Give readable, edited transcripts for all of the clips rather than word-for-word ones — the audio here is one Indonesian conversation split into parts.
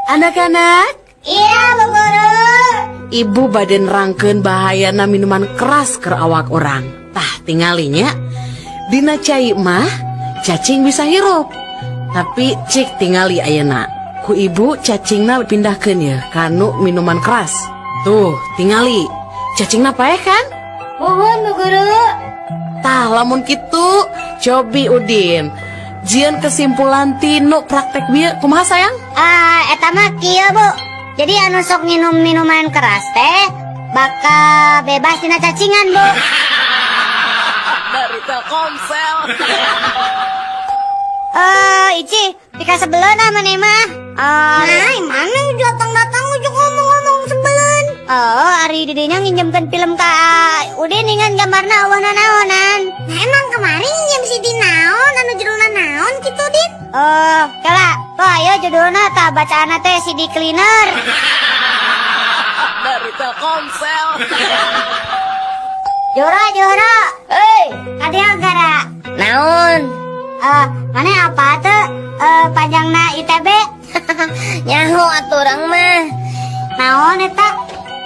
Anak-anak, Iya, Bu Guru. ibu badan rangkeun bahayana minuman keras ke awak orang. Tah tinggalinya, dina cai mah cacing bisa hirup. Tapi cik tingali ayeuna, ku ibu cacingna pindahkeun ya kanu minuman keras. Tuh, tingali, cacingna paeh kan? Mohon, Bu Guru. Tah lamun kitu, cobi Udin. Jian kesimpulan tinu praktek bieu kumaha sayang? Eta mah kieu, Bu. Jadi anu sok minum minuman keras teh bakal bebas tina cacingan, Bu. Dari Telkomsel. Ici, pika sebelen sama nih mah. Mana datang-datang ujuk ngomong-ngomong sebelen. Ari didinya nginjemkeun film ka Udin dengan gambarna awahna naonan. Nah, emang kemarin nginjem si Dinaon anu judulna naon kitu, Din? Kala, tuh ayo judulna tah bacaana teh CD Cleaner. Dari Telkomsel. Jora. Kadea gara. Naon? Mana apa tuh? Panjangna ITB. Nyaho aturang mah Naon eta?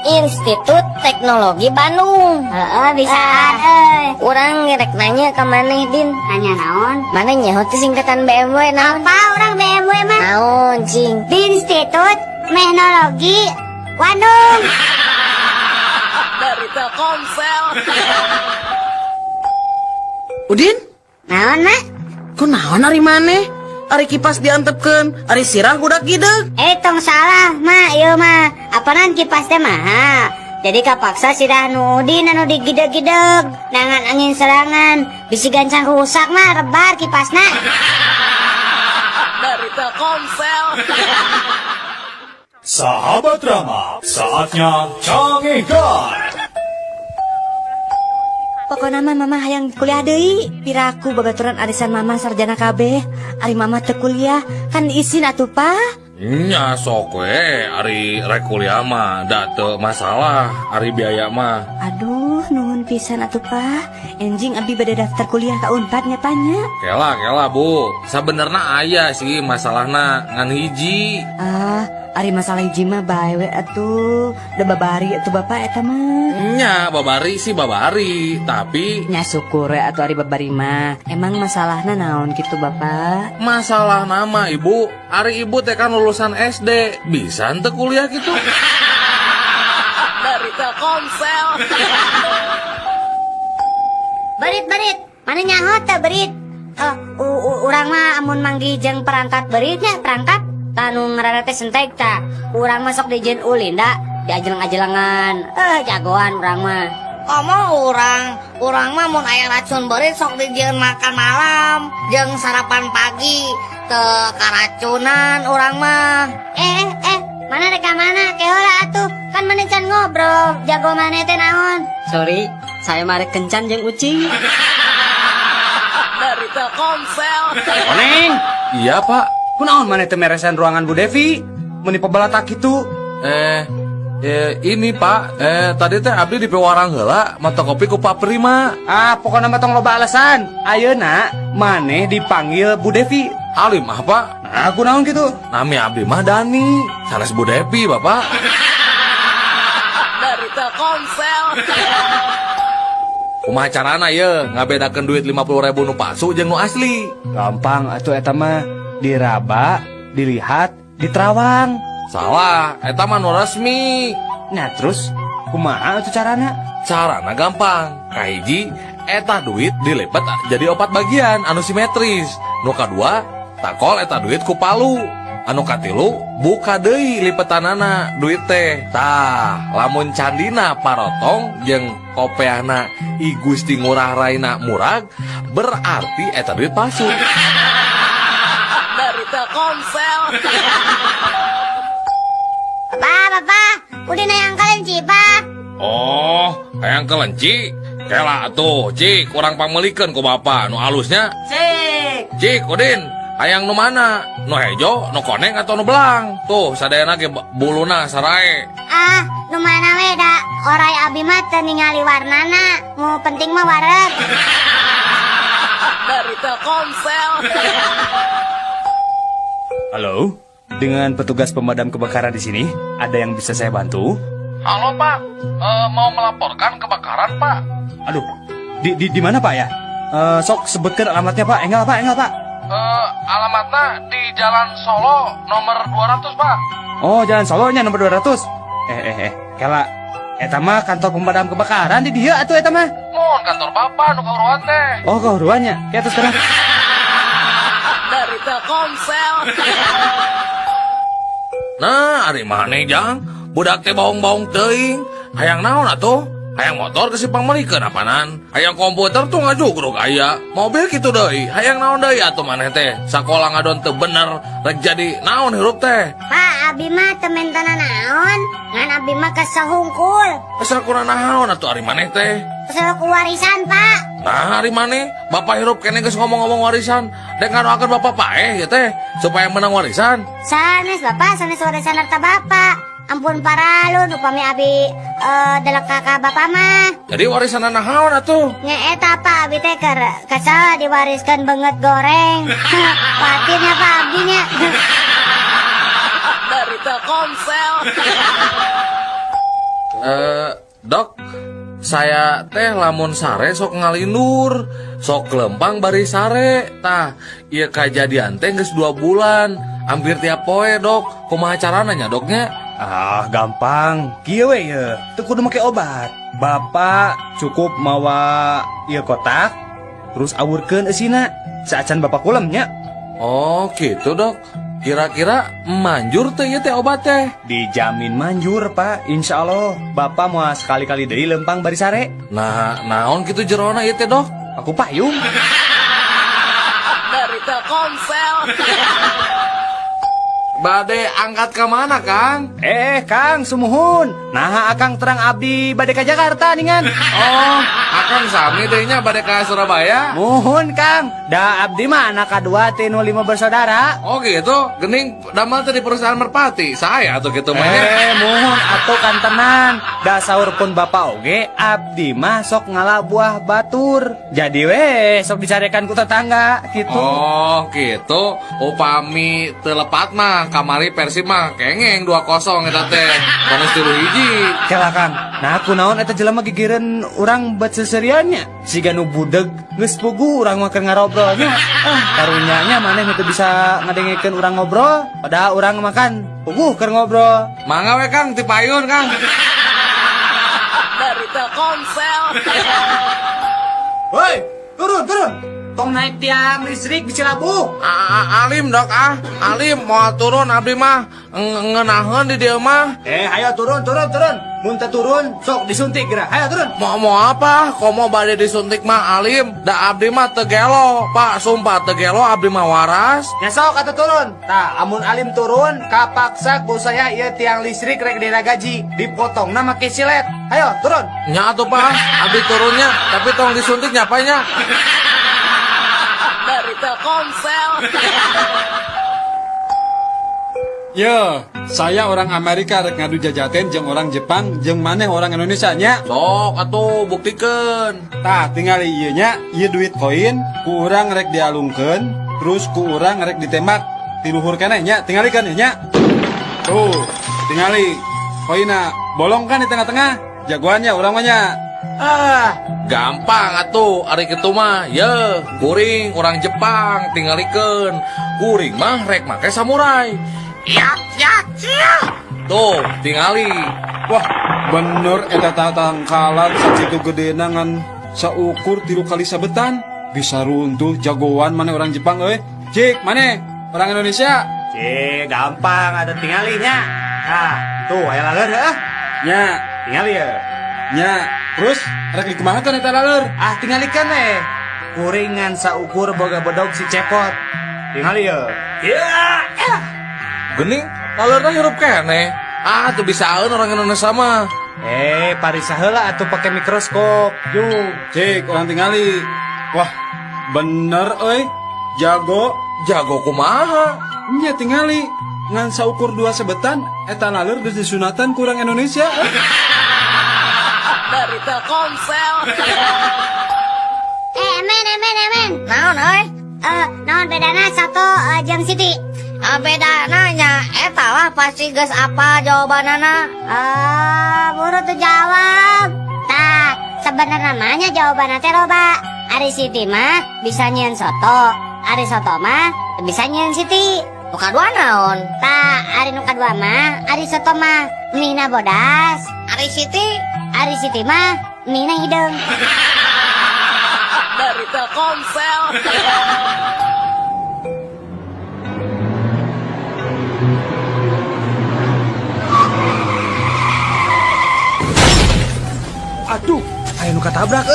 Institut Teknologi Bandung. Bisaan Urang ngerek nanya ke maneh Din. Nanya naon? Mana nyaho teh singkatan BMW naon? Apa orang BMW mah? Naon cing? Di Institut Teknologi Bandung. Dari Telkomsel. Udin, Naon mah? kunaon ari maneh? Ari kipas diantepkeun, ari sirah budak gideg. Tong salah mah, ieu mah. Apanan kipas teh mah? Jadi kapaksa sirah nu Udin anu digideg-gideg. Nangan angin serangan, bisi gancang rusak mah rebar kipasna. Dari Telkomsel. Sahabat Rama, saatnya Cangehkan. Pokokna mah mama hayang kuliah deui. Piraku babaturan arisan mama sarjana kabeh. Ari mama teu kuliah kan isin atuh pa. Nya sok we ari rek kuliah mah da teu masalah ari biaya mah. Aduh nuhun pisan atuh pa. Enjing abi bade daftar kuliah ka Unpad nya tanya. Kela Bu, sabenerna aya sih masalahna ngan hiji. Ari masalah hiji mah bae we atuh. Da babari atuh bapak eta mah. Nya babari sih babari, tapi Nya syukur we atuh ari babari mah. Emang masalahna naon kitu bapak? masalah nama ibu, ari ibu teh kan lulusan SD, bisa ente kuliah gitu. Dari Telkomsel. Berit. Mana nyaho teh berit? Urang mah amun manggi jeung perangkat beritnya perangkat tanu ngarana teh sentek tah. Urang mah sok dijeun ulin da, diajelang-ajelangan. Jagoan urang mah. Urang mah mun aya racun beurit sok dijieun makan malam jeung sarapan pagi teu karacunan urang mah. Mana reka mana kehola atuh. Kan mana can ngobrol. Jago mana teh naon? Sorry, saya mah rek kencan jeung ucing. Dari Telkomsel. Oneng, Iya Pak. kunaon maneh teu meresan ruangan Bu Devi? Mun pebalatak kitu. Ini Pak, tadi teh abdi di pewarang heula mata kopi ku Pak Prima. Pokona mah tong loba alasan. Ayeuna maneh dipanggil Bu Devi. Alim ah Pak. Kunaon kitu? Nami abdi mah Dani, sanes Bu Devi Bapak. Dari Telkomsel. Kumaha carana ye ngabedakeun duit 50.000 nu palsu jeung nu asli? Gampang atuh eta mah. Diraba, dilihat, diterawang. Salah, eta mah nu resmi. Nah terus kumaha atuh carana? Carana gampang. Kahiji, eta duit dilipat jadi 4 bagian anu simetris. Nu kadua, takol eta duit ku palu. Anu katilu, buka deui lipetanana duit teh. Tah, lamun candina parotong jeung kopeahna I Gusti Ngurah Raina murag, berarti eta duit palsu. Dari Telkomsel. Bapak, udah nayang kelinci, Pak. Oh, hayang kelenci. Kela atuh, Cik, kurang pamelikeun ku Bapak nu alusnya. Cik, Udin, hayang nu mana? Nu hejo, nu koneng atau nu belang? Tuh, sadayana ge buluna sarae. Nu mana we da? Orai abi mah teu ningali warnana. Mu penting mah wareg. Dari Telkomsel. Halo? dengan petugas pemadam kebakaran di sini. Ada yang bisa saya bantu? Halo Pak, mau melaporkan kebakaran Pak. Aduh, di mana Pak ya? Sok sebutkan alamatnya Pak. Enggak Pak. Alamatnya di Jalan Solo nomor 200 Pak. Oh, Jalan Solonya nomor 200. Kela eta mah kantor pemadam kebakaran di dia atuh eta mah. Mohon kantor Bapak nu kauruan teh. Oh, kauruannya. Ya terus sekarang. Dari Telkomsel. Nah, ari maneh Jang, budak teh baung-baung teuing. Hayang naon atuh? Hayang motor kesipang melikeun apanan. Hayang komputer tuh ngajugrug aya. Mobil kitu deui. Hayang naon deui atuh maneh teh? Sakola ngadon teu bener, rek jadi naon hirup teh? Pak, abi mah temen tanah naon? Ngan abi mah kesehungkul. Asal kurang naon atuh ari maneh teh? Kesehungkul warisan, Pak. Nah, hari maneh Bapak hirup kene geus ngomong-ngomong warisan. Dek ngadoakeun Bapak paeh ya teh supaya menang warisan. Sanes Bapak, sanes warisan harta Bapak. Ampun paralun, upami abi delek kakak Bapak mah. Jadi warisan naon atuh? Nya eta Pak, abi teh kesal diwariskan banget goreng. Patinnya Pak abinya. Dari Telkomsel. Dok, saya teh lamun sare sok ngalindur, sok lempang bari sare. Tah, ieu kajadian teh geus 2 bulan, hampir tiap poe dok. Kumaha carana nya doknya? Ah, gampang. Kieu we ye. Teu kudu make obat. Bapak cukup mawa ieu kotak, terus awurkeun eusina. Saacan Bapak kulemnya. Oh, gitu dok. Kira-kira manjur teh ieu teh obat teh? Dijamin manjur, Pak. Insya Allah. Bapak mau sekali-kali deui lempang bari sare. Nah, naon kitu jerona ieu teh dok? Aku payung. Dari Telkomsel. Bade angkat ke mana Kang? Kang, sumuhun. Nah, Akang terang abdi bade ka Jakarta ningan. Oh, Akang sami deui nya bade ka Surabaya. Muhun, Kang. Da abdi mah anak kadua ti nu 5 bersaudara. Oh gitu, gening damel teh di perusahaan Merpati. Saya atuh kitu mah nya. Muhun atuh kan tenan. Da saur pun Bapak oge abdi mah sok ngalah buah batur. Jadi we sok dicarekan ku tetangga gitu. Oh gitu, upami telepat mah kamari Persib mah kengeng 2-0 eta teh. Bonus 3 hiji. Kela Kang. Nah, kunaon eta jelema gigireun urang bet seseriannya. Siga nu budeg geus pugu urang mah keur ngarobrolnya. Karunya nya maneh nu teu bisa ngadengikeun urang ngobrol, padahal urang makan puguh keur ngobrol. Mangga we Kang ti payun Kang. Dari Telkomsel. Woi, turun. Tong naik tiang listrik di Cilabu. Alim dok Alim mau turun abdi mah ngenaheun di dieu mah. Ayo turun. Mun teu turun sok disuntik geura. Ayo turun. Mau apa? Komo bade disuntik mah Alim. Da abdi mah teu gelo, Pak. Sumpah teu gelo abdi mah waras. Nya sok atuh turun. Tah, amun Alim turun, kapaksa ku saya ieu tiang listrik rek diragaji, dipotongna make silet. Ayo turun. Nya atuh Pak, abdi turunnya, tapi tolong disuntik nyapanya. Dari Telkomsel. Yo, saya orang Amerika rek ngadu jajaten jeung orang Jepang jeung maneh orang Indonesia nya. Sok atuh buktikeun. Tah tinggal ieu nya, ieu duit koin ku urang rek dialungkeun, terus ku urang rek ditembak ti luhur keneh nya, tingalikeun ieu nya. Tuh, tingali. Koina bolong kan di tengah-tengah. Jagoannya urang mah nya. Gampang atuh ari kitu mah. Ye, kuring orang Jepang tingalikeun. Kuring mah rek make samurai. Ya. Tuh, tingali. Wah, bener eta tangkalan sakitu gedena ngan saukur 3 kali sabetan. Bisa runtuh jagoan maneh orang Jepang euy. Cik, maneh orang Indonesia. Gampang ada tingalinya. Nah, tuh aya laler heuh. Nya, Tingali ya. nya. Terus rek dikumahakeun eta laleur? Tingalikeun we. Kuringan saukur boga bedog si cepot. Tingali ya. Gening, lalurna hirup keneh. Tuh bisaeun orang Indonesia mah. Parisa heula atuh pake mikroskop. Yuk. Cik, orang tingali. Wah, bener euy. Jago. Jago kumaha? Nya tingali. Ngan saukur 2 sebetan eta laleur geus disunatan ku urang Indonesia. Dari Telkomsel. Emen. Naon euy? Naon bedana satu jeung Siti. Beda nanya, eta lah pasti geus apa jawabanana. Buru tuh jawab. Nah, sebenarnya namanya jawabannya teh loba. Ari Siti mah bisa nyieun soto, Ari soto mah bisa nyieun Siti. Nu kadua naon? Ari nu kadua mah, Ari soto mah mihna bodas, Ari Siti mah mihna hideung. Dari Telkomsel. Aduh, aya nu katabrak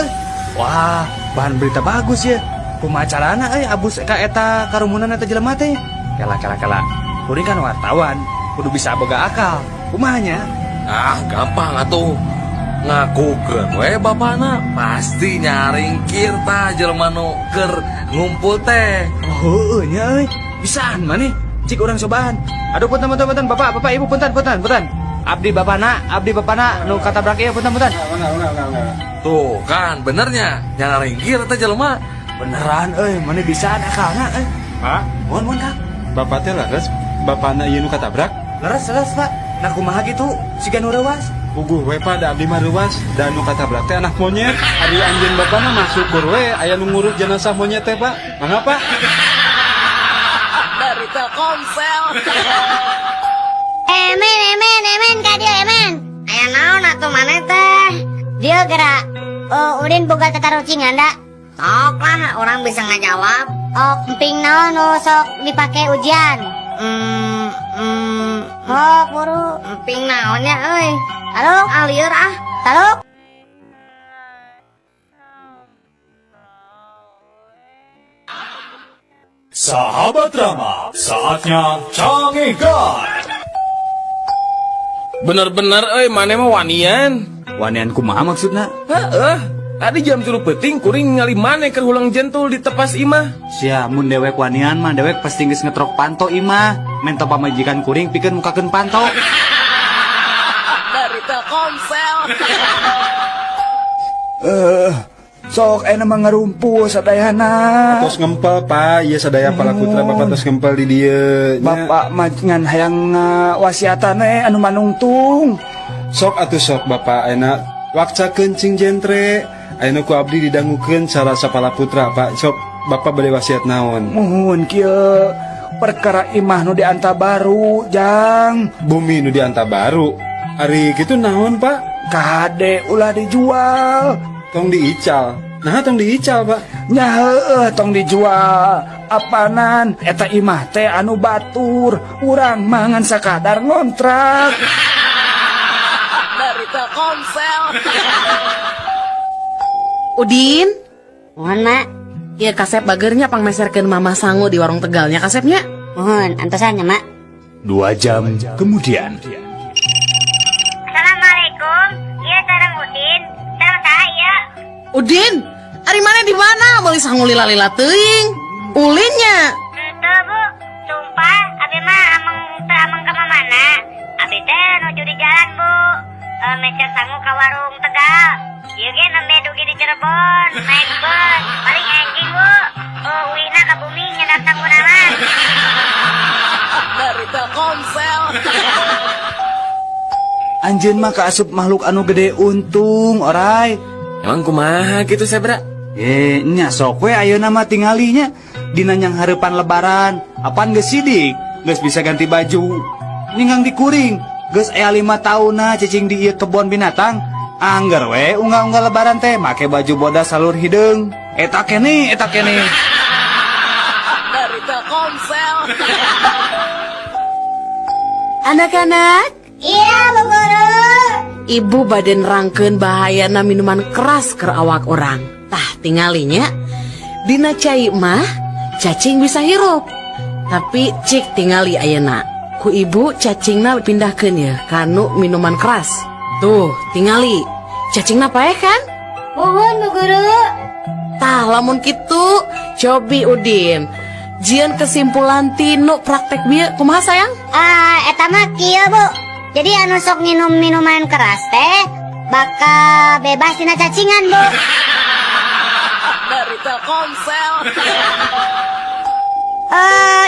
Wah, bahan berita bagus ya. Kumaha carana abus eta karumunan eta jelema teh. Kala. Kuring kan wartawan, kudu bisa boga akal. Kumahanya? Gampang atuh. Ngakukeun we bapana pasti nyaringkir tah jelema nu keur ngumpul teh. Oh, nya bisaan maneh. Cik urang cobaan. Aduh punten Bapak, Ibu punten. Abdi bapana nu katabrak ieu punten. Tuh kan benernya nyaringkir teh jelema. Beneran maneh bisaan akalna Pak, Mohon Kang. bapak teh laras, bapakna ieu nu katabrak. Leres Pak. Nah kumaha gitu siga nu reuwas. Puguh we Pak, da abdi mah reuwas, da nu katabrak teh anak monyet. Ari anjeun bapana mah syukur we aya nu ngurus jenazah monyet teh, Pak. Mangga, Pak. Dari Telkomsel. Emen ka dia emen. Aya naon atuh maneh teh? Dia gerak. Udin boga tatarucingan da. Sok lah orang bisa ngajawab. Emping naon nu sok dipake ujian. Buru. Emping naonnya euy. Halo, Alieur ah. halo. Sahabat drama, saatnya cangegan. Bener-bener maneh mah wanian. Wanian kumaha maksudna? Tadi jam 3 peting kuring ngali maneh keur hulang jentul di tepas imah. Sia mun dewek wanian mah dewek pasti geus ngetrok panto imah. Menta pamajikan kuring pikeun mukakeun panto. Dari Telkomsel. Sok aya mah ngarumpu sadayana. Tos ngempel, Pak. Ieu sadaya palakutra bapak tos ngempel di dieu. Bapak mah ngan hayang wasiatan anu manungtung. Sok atuh sok bapak ayeuna wakca kencing jentre. Ayeuna ku abdi didangukeun cara sapala putra, Pak. Sok bapak bade wasiat naon? Muhun kieu perkara imah nu dianta baru, Jang. Bumi nu dianta baru. Ari kitu naon, Pak? Kade ulah dijual. Tong diical. Nah, tong diical, Pak. Nya heueuh tong dijual. Apanan eta imah teh anu batur, urang mangan sakadar ngontrak. Dari Telkomsel. Udin, Mohon mak. ya kasep bagernya pangmeserkeun Mama Sangu di warung Tegalnya kasepnya. Mohon antosannya mak. 2 jam kemudian. Assalamualaikum. Iya sareng Udin. Sareng saya. Udin, ari mana di mana? Meuli sangu lila-lila teuing. Ulinnya. Teu bu, sumpah abi mah ameng ka mana? Abi teh nuju di jalan bu. Mecer sangu ka warung Tegal. Ieu ge nembe dugi di Cirebon, naik bus. Paling enjing bu. Uina ka bumi nyedap sangu naman. Dari Telkomsel. Anjeun mah kaasup makhluk anu gede untung, orai. Emang kumaha gitu Sebra? Nya sok we ayeuna mah tingalinya dina nyang hareupan lebaran. Apaan geus sidik? Geus bisa ganti baju. Ninggang dikuring. Geus aya 5 taunna cicing di ieu kebon binatang. Angger we unggah-unggah lebaran teh make baju bodas salur hideung. Eta kene. Dari Telkomsel. Anak-anak, Iya bu guru. ibu bade nerangkeun bahayana minuman keras keur awak orang. Tah tingalinya dina cai mah cacing bisa hirup. Tapi cik tingali ayeuna. Ku ibu cacingna pindahkeun ya kanu minuman keras. Tuh, tingali. Cacingna paeh kan? Mohon bu guru. Tah lamun kitu, cobi Udin. Jian kesimpulan tinu praktek bieu kumaha sayang? Eta mah kieu bu. Jadi anu sok nginum minuman keras teh bakal bebas tina cacingan bu. Dari Telkomsel.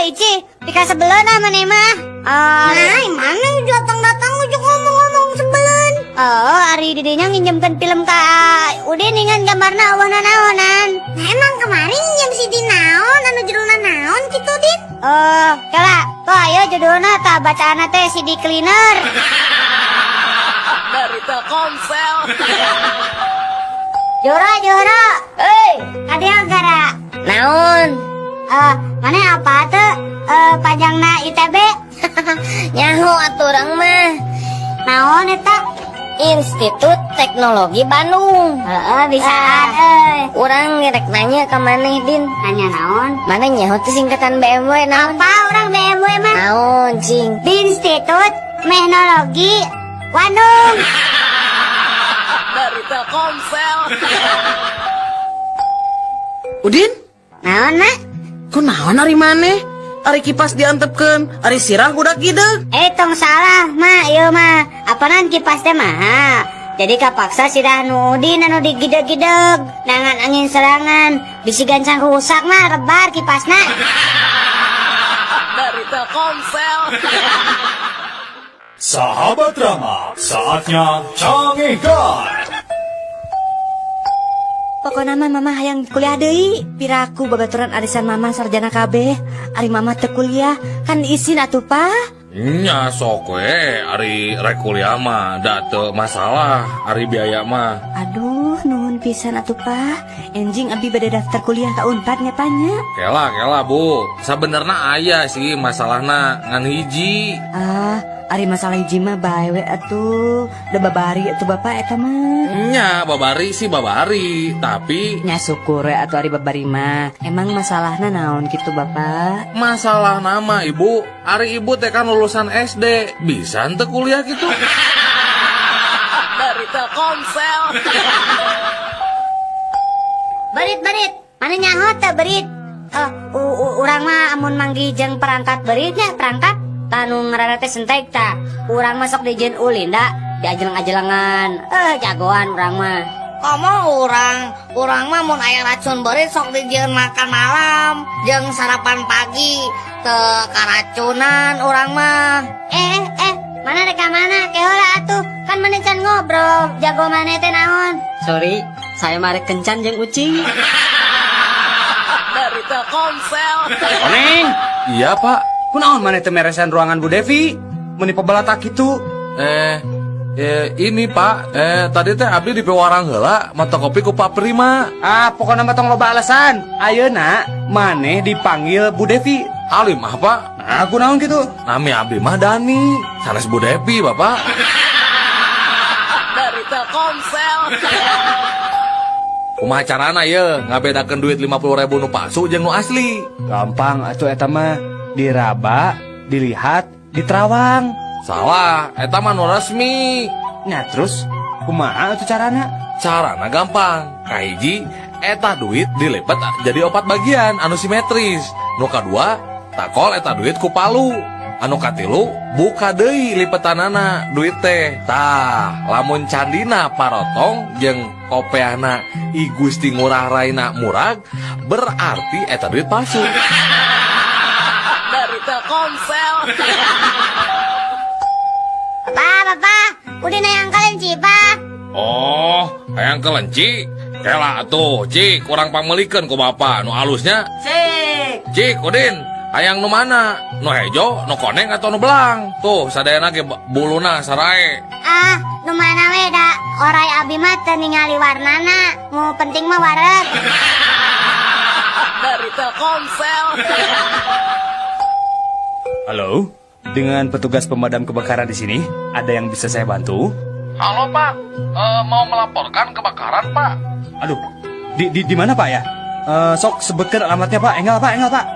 Ici, tika sebelen sama nih mah. Mana datang-datang ujuk ngomong-ngomong sebelen. Ari didinya nginjemkan film ka Udin dengan gambarna awana-awanan. Emang kemarin nginjem si di naon, anu judulna naon gitu, Din? Kala, tuh ayo judulna ta bacaana teh CD Cleaner. Dari Telkomsel. Jora, kadang gara. Naon? Mana apa tuh? Pajangna ITB. Nyaho atuh urang mah. Naon eta? Institut Teknologi Bandung. Bisaan Urang ngerek nanya ke maneh Din. Nanya naon? Mana nyaho teh singkatan BMW naon? Apa orang BMW mah? Naon cing? Di Institut Teknologi Bandung. Dari Telkomsel. Udin, Naon mah? kunaon ari maneh? Ari kipas diantepkeun, ari sirah budak gideg. Tong salah mah, ieu mah. Apanan kipas teh mah? Jadi kapaksa sidah nu Udin anu digideg-gideg. Nangan angin serangan, bisi gancang rusak mah rebar kipasna. Dari Telkomsel. Sahabat Rama, saatnya cangegan. Pokoknya mama hayang kuliah deui. Piraku babaturan arisan mama sarjana kabeh. Ari mama teu kuliah kan isin atuh pa. Nya sok we ari rek kuliah mah da teu masalah ari biaya mah. Aduh nuhun pisan atuh pa. Enjing abi bade daftar kuliah ka Unpad nya tanya. Kela Bu, sabenerna aya sih masalahna ngan hiji. Ari masalah hiji mah bae we atuh. Da babari atuh bapak eta mah. Nya babari sih babari, tapi Nya syukur we atuh ari babari mah. Emang masalahna naon kitu bapak? masalah nama ibu, ari ibu teh kan lulusan SD, bisa ente kuliah gitu. Dari Telkomsel. Berit, mana nyaho teh berit? Urang mah amun manggi jeung perangkat beritnya perangkat tanu ngaranna teh sentek ta. Urang masuk di jen ulin da, diajelang-ajelangan. Jagoan urang mah. Komo urang mah mun aya racun berit sok dijieun makan malam, jeung sarapan pagi teu karacunan urang mah. Mana rek ka mana? Kehola atuh. Kan mana can ngobrol. Jago mana teh naon? Sorry, saya marek kencan jeung ucing. Dari Telkomsel. Oneng, Iya pak. kunaon maneh teu meresan ruangan Bu Devi? Meni pebalatak kitu. Ini pak, tadi teh abdi di pewarang heula mata kopi ku Pak Prima. Pokoknya mah tong loba alasan. Ayeuna maneh dipanggil Bu Devi. Alim mah pak, Kunaon gitu? nami abdi mah Dani, sanes Bu Devi bapak. Dari Telkomsel. Kumaha carana ye ngabedakeun duit 50.000 nu palsu jeung nu asli? Gampang atuh eta mah. Diraba, dilihat, diterawang. Salah, eta mah nu resmi. Nah terus kumaha atuh carana? Carana gampang. Kahiji, eta duit dilipat jadi 4 bagian anu simetris. Nu kadua, takol eta duit ku palu. Anu katilu, buka deui lipetanana duit teh. Tah, lamun candina parotong jeung kopeana I Gusti Ngurah Raina murag, berarti eta duit palsu. Dari Telkomsel. Papa, udah nayang kalian cipa. Oh, hayang kelenci. Kela atuh, Cik, kurang pamelikeun ku Bapak. Nu alusnya? Cik, Udin, hayang nu mana? Nu hejo, nu koneng atau nu belang? Tuh, sadayana ge buluna sarae. Nu mana we da? Orai abi mah teu ningali warnana. Mu penting mah wareg. Dari Telkomsel. Halo, dengan petugas pemadam kebakaran di sini, ada yang bisa saya bantu? Halo, Pak. Mau melaporkan kebakaran, Pak. Aduh, di mana Pak ya? Sok sebutkan alamatnya Pak. Enggak Pak.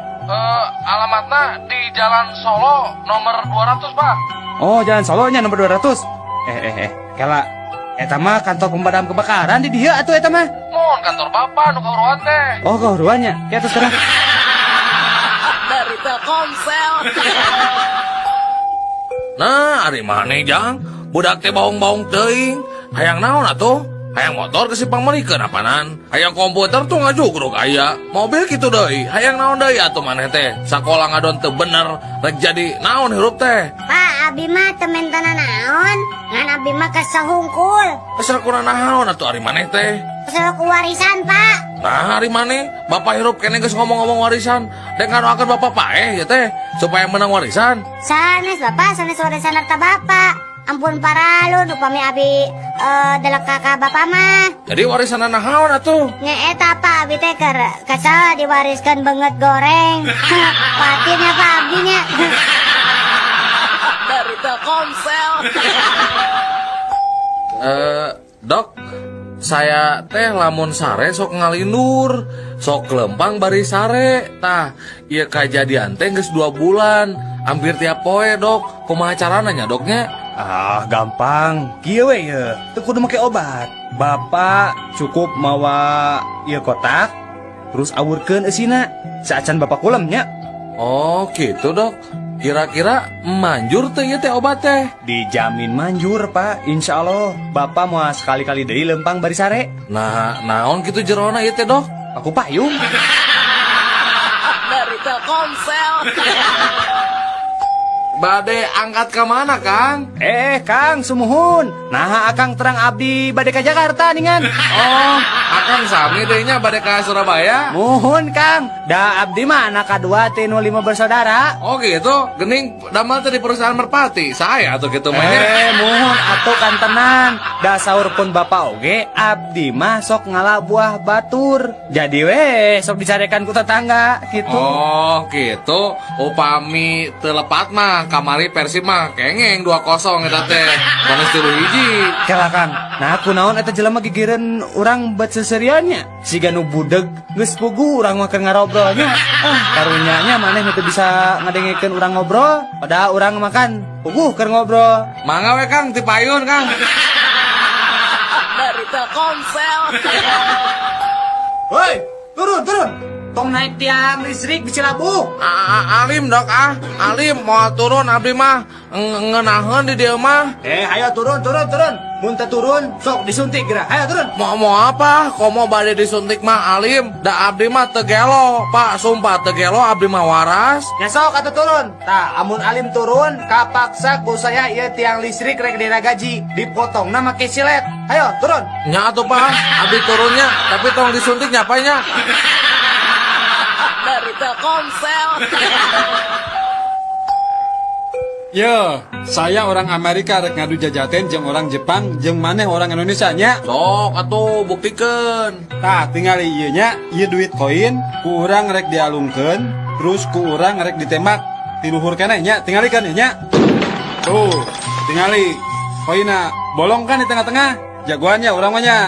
Alamatnya di Jalan Solo nomor 200, Pak. Oh, Jalan Solonya nomor 200. Kela, eta mah kantor pemadam kebakaran di dia atuh eta mah. Mun kantor Bapak nu kauruan teh. Oh, kauruannya. Ya terus sekarang. Dari Telkomsel. Nah, ari maneh jang, budak teh baung-baung teuing. Hayang naon atuh? Hayang motor ke si pamerikeun apanan. Hayang komputer tuh ngajugruk aya. Mobil gitu deui. Hayang naon deui atuh maneh teh. Sakola ngadon teu bener rek jadi naon hirup teh. Pak, abi mah temen tanah naon. Ngan abi mah kesahungkul. Asal kurang naon atuh ari maneh teh. Kesel warisan, Pak. Nah, hari mana? Bapak hirup kene geus ngomong-ngomong warisan. Dek ngadoakeun bapak paeh ya teh supaya menang warisan. Sanes Bapak, sanes warisan harta Bapak. Ampun paralun upami abi delek kakak Bapak mah. Jadi warisan naon atuh? Nya eta Pak abi teh keur kesel diwariskan banget goreng. Patinnya Pak abinya. Dari Telkomsel. Dok, saya teh lamun sare sok ngalindur, sok lempang bari sare. Tah, ieu kajadian teh geus 2 bulan, hampir tiap poe, Dok. Kumaha carana nya, Doknya? Ah, gampang. Kieu we ye, teu kudu make obat. Bapak cukup mawa ieu kotak, terus awurkeun eusina. Saacan bapak kulem nya. Oh, gitu, Dok. Kira-kira manjur teh ieu teh obat teh? Dijamin manjur, Pak. Insya Allah, Bapak mau sekali-kali deui lempang bari sare. Nah, naon kitu jerona ieu teh, Dok? Aku payung. Dari Telkomsel. Bade angkat ke mana, Kang? Kang, sumuhun. Nah, akang terang abdi bade ka Jakarta ningan. Oh, Akang sami deui nya bade ka Surabaya. Muhun, Kang. Da abdi mah anak kadua ti nu 5 bersaudara. Oh gitu, gening damel teh di perusahaan merpati. Saya atuh kitu mah nya. Muhun atuh kan tenan. Da saur pun bapak oge, abdi mah sok ngalah buah batur. Jadi we sok dicarekan ku tetangga gitu. Oh, gitu. Upami teu lepat mah kamari Persib mah kengeng 2-0 eta teh. Panas 3-1. Kela Kang, nah aku naon eta jelema gigireun urang bet seseriannya. Siga nu budeg geus pugu urang mah keur ngarobrolnya. Karunyanya maneh nu teu bisa ngadengekeun urang ngobrol, padahal urang makan puguh keur ngobrol. Mangga we Kang, ti payun Kang. Dari Telkomsel. Woi, turun. Tong naik tiang listrik di Cilabu. Alim dok Alim mau turun abdi mah ngenaheun di dieu mah. Ayo turun. Mun teu turun sok disuntik geura. Ayo turun. Mau apa? Komo bade disuntik mah Alim. Da abdi mah teu gelo, Pak. Sumpah teu gelo abdi mah waras. Ya sok atuh turun. Tah, amun Alim turun, kapaksa ku saya ieu tiang listrik rek diragaji, dipotongna make silet. Ayo turun. Nya atuh Pak, abdi turunnya, tapi tong disuntik nyapanya. Dari Telkomsel. Yo, saya orang Amerika rek ngadu jajaten jeung orang Jepang jeung maneh orang Indonesia nya. Sok atuh buktikeun. Tah, tinggal ieu nya, ieu duit koin ku urang rek dialungkeun, terus ku urang rek ditembak. Ti luhur keneh nya, tingalikeun ieu nya. Tuh, tingali. Koina bolong kan di tengah-tengah. Jagoannya urang mah nya.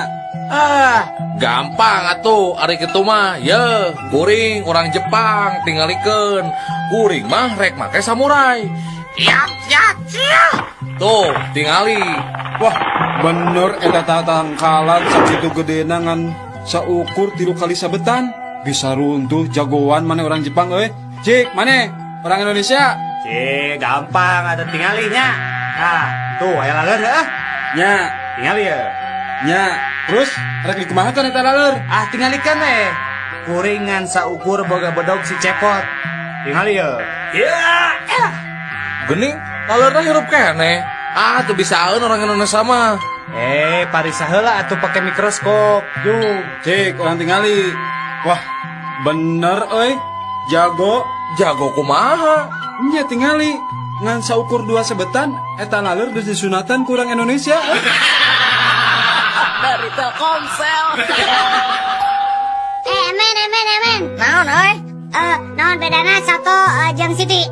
Gampang atuh ari kitu mah. Ye, kuring orang Jepang tingalikeun. Kuring mah rek make samurai. Ya. Tuh, tingali. Wah, bener eta tangkalan sakitu gedena ngan saukur 3 kali sabetan. Bisa runtuh jagoan maneh orang Jepang euy. Cik, maneh orang Indonesia. Gampang ada tingalinya. Nah, tuh aya laleur heuh. Nya, Tingali ya. nya. Terus rek dikumahakeun eta laleur? Tingalikeun we. Kuringan saukur boga bedog si cepot. Tingali ya. Gening, lalurna hirup keneh. Teu bisaeun orang Indonesia mah. Parisa heula atuh pake mikroskop. Yuk. Cik, orang tingali. Wah, bener euy. Jago kumaha? Nya tingali. Ngan saukur 2 sebetan eta laleur geus disunatan ku urang Indonesia. Dari Telkomsel. Emen. Naon euy? Naon bedana satu jeung Siti?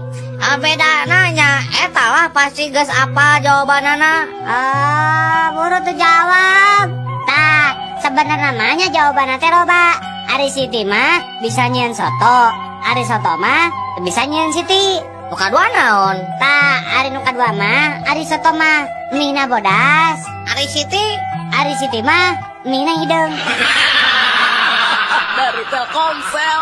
Bedana nya eta lah pasti geus apa jawabanana. Buru tuh jawab. Tah, sebenarnya namanya jawabanna teh loba. Ari Siti mah bisa nyieun soto. Ari soto mah teu bisa nyieun Siti. Nu kadua naon? Tah, ari nu kadua mah, ari soto mah mieunna bodas. Ari Siti mah mieunna hideung. Dari Telkomsel.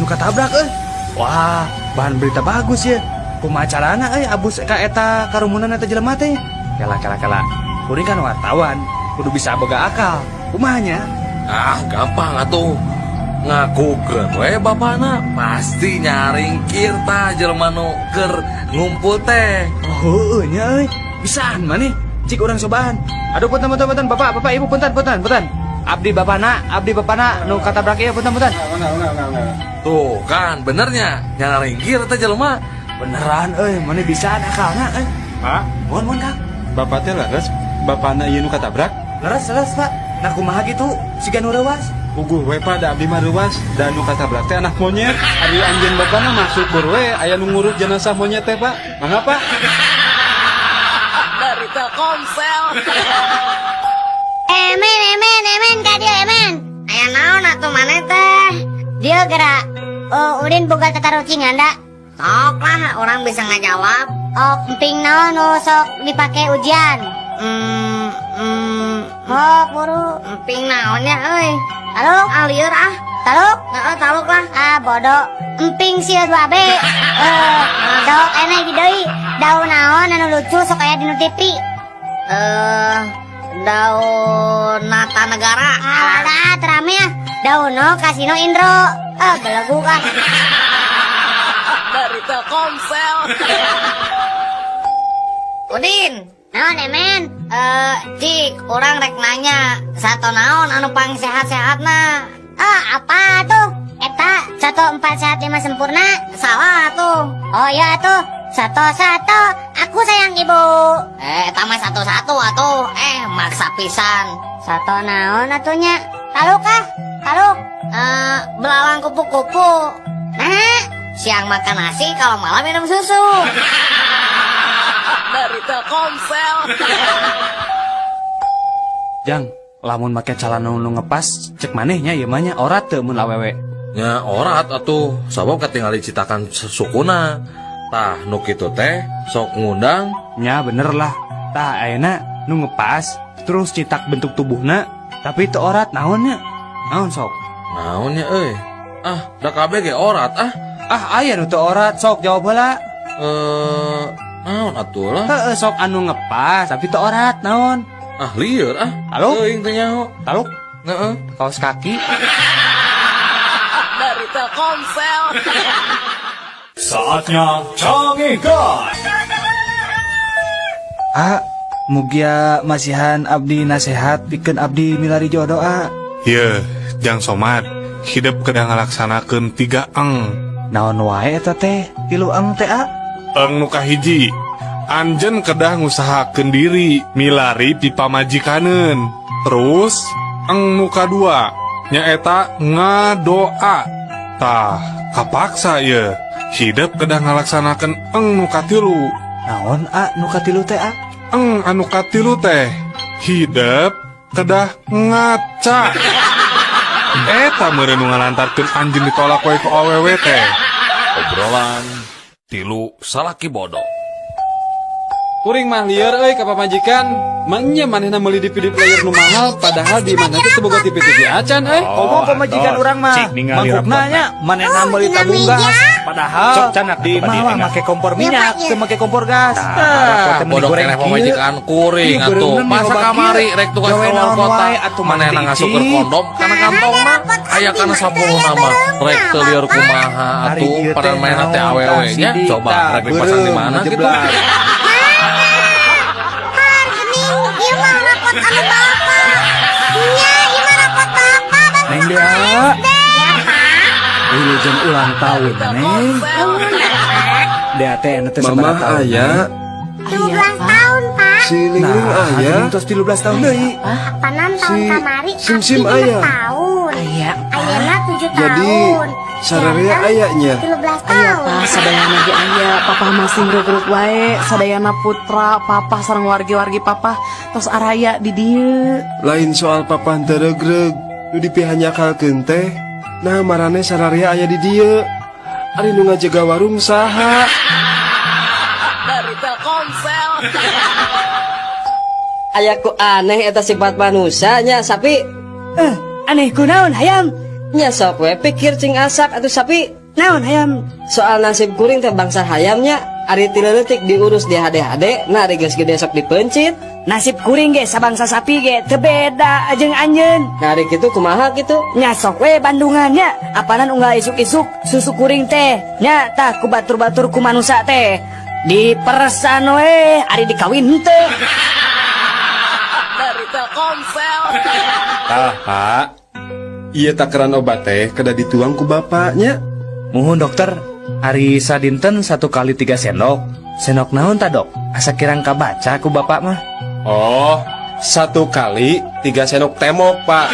katabrak Wah, bahan berita bagus ya. Kumaha carana abus ka eta karumunan eta jelema teh. Kela. Kuring kan wartawan, kudu bisa boga akal. Kumahanya? Ah, gampang atuh. Ngakukeun we bapana pasti nyaringkir tah jelema nu keur ngumpul teh. Oh, heueuh nya Bisaan maneh. Cik urang cobaan. Aduh punten Bapak, Ibu punten. Abdi bapana nu katabrak ieu punten. Tuh kan benernya nyaringkir teh jelema. Beneran maneh bisaan akalna Pak, Mohon Kang. bapak teh leres, bapana ieu nu katabrak. Leres Pak. Nah kumaha gitu siga nu reuwas. Puguh we Pak, da abdi mah reuwas, da nu katabrak teh anak monyet. Ari anjeun bapana masuk we aya nu ngurus jenazah monyet teh, Pak. Mangga, Pak. Dari Telkomsel. Emen, kadio emen. Aya naon atuh maneh teh? Dia gerak. Oh, udin boga tatarucingan da. Sok lah orang bisa ngajawab. Oh, emping naon nu sok dipake ujian. Oh, buru. Emping naonnya euy. Taluk, Alieur ah. taluk. Heeh, taluk lah. Ah, bodoh. Emping sia 2B. Dok, enak di deui. Daun naon anu lucu sok aya dinu TV. Daun Nata Negara. Alah, terame ya. Dauno Kasino Indro. Belegu kan. Dari Telkomsel. Udin. Naon emen? Cik, orang rek nanya, sato naon anu pang sehat-sehatna? Apa tuh? Eta 1 4 sehat 5 sempurna. Salah tuh. Oh iya tuh. Satu. Aku sayang ibu. Eta mah satu-satu atuh. Maksa pisan. Satu naon atunya? Taluk kah? Taluk. Belalang kupu-kupu. Nah, Siang makan nasi, kalau malam minum susu. Dari Telkomsel. Jang, lamun make calon nu ngepas, cek manehnya ieu mah nya orat teu mun awewe. Nya orat atuh, sabab katingali citakan sukuna. Tah nu kitu teh sok ngundang. Nya bener lah. Tah ayeuna nu ngepas terus citak bentuk tubuhna, tapi teu orat naonnya? Naon sok? Naonnya euy? Ah, da kabeh ge orat ah. Aya nu teu orat, sok jawab heula. Naon atuh lah? Heeh, sok anu ngepas tapi teu orat naon? Ah, lieur ah. Halo? Teuing teh nyaho. Taluk, Heeh. kaos kaki. Dari Telkomsel. Saatnya Cangegan. Mugia masihan abdi nasehat pikeun abdi milari jodoh Ye, Jang Somad, hidup kedang ngalaksanakeun 3 eng. Naon wae eta teh? 3 eng teh Eng nu kahiji, anjeun kedah ngusahakeun diri milari pipa majikaneun. Terus eng nu kadua nyaeta ngadoa. Tah, kapaksa ye. Hidup kedah ngalaksanakeun eng nu katilu. Naon nu katilu teh Eng anu katilu teh hidup kedah ngaca. Eta meureun nu ngalantarkeun anjeun ditolak wae ku awewe teh. Obrolan tilu salaki bodoh. Kuring mah lieur ka pamajikan, manya manehna meuli TV player nu mahal padahal di mana teh teu boga TV acan Ngomong pemajikan urang mah mangkukna nya manehna meuli tabung gas padahal di mah make kompor minyak teu make kompor gas. Bodoh keneh pamajikan kuring atuh. Masa kamari rek tugas keluar kota manehna ngasukeun kondom kana kantong mah aya kana 10 nama rek teu lieur kumaha atuh padahal mainna teh awewe nya. Coba rek dipasang di mana gitu. Neng dia. Wilujeng ulang tahun Neng. Dia teh anu teh Mama aya 17 tahun, Pak. si Lingling aya tos 13 tahun deui. Panan tahun kamari Sim abdi aya 5 tahun. Aya. Ayeuna 7 Jadi, tahun. sararea ayanya. 13 Aya tahun. tah sadayana ge aya. Papa masih ngruk-ngruk wae. Sadayana putra papa sareng wargi-wargi papa tos araya di dieu. Lain soal papan teregreg nu dipihanyakalkeun teh. Nah marane sararea aya di dieu. Ari nu ngajaga warung saha? Dari Telkomsel. Ayaku aneh eta sifat manusia nya sapi. Aneh kunaon hayam? Nya sok we pikir cing asak atuh sapi. Naon hayam? Soal nasib kuring teh bangsa hayamnya, ari tileutik diurus di hade-hade, nah ari geus gede sok dipencit. Nasib kuring ge sabangsa sapi ge teu beda jeung anjeun. Nah ari kitu kumaha kitu? Nya sok we Bandungannya, apanan unggal isuk-isuk susu kuring teh. Nya tah ku batur-batur ku manusia teh. Diperesan we, ari dikawin teu. Dari Telkomsel. Pak. Iya takaran obat teh kada dituang ku bapaknya. Muhun dokter, ari sadinten 1 kali 3 sendok. Sendok naon ta dok? Asa kirang kabaca ku bapak mah. Oh, 1 kali 3 sendok temok, Pak.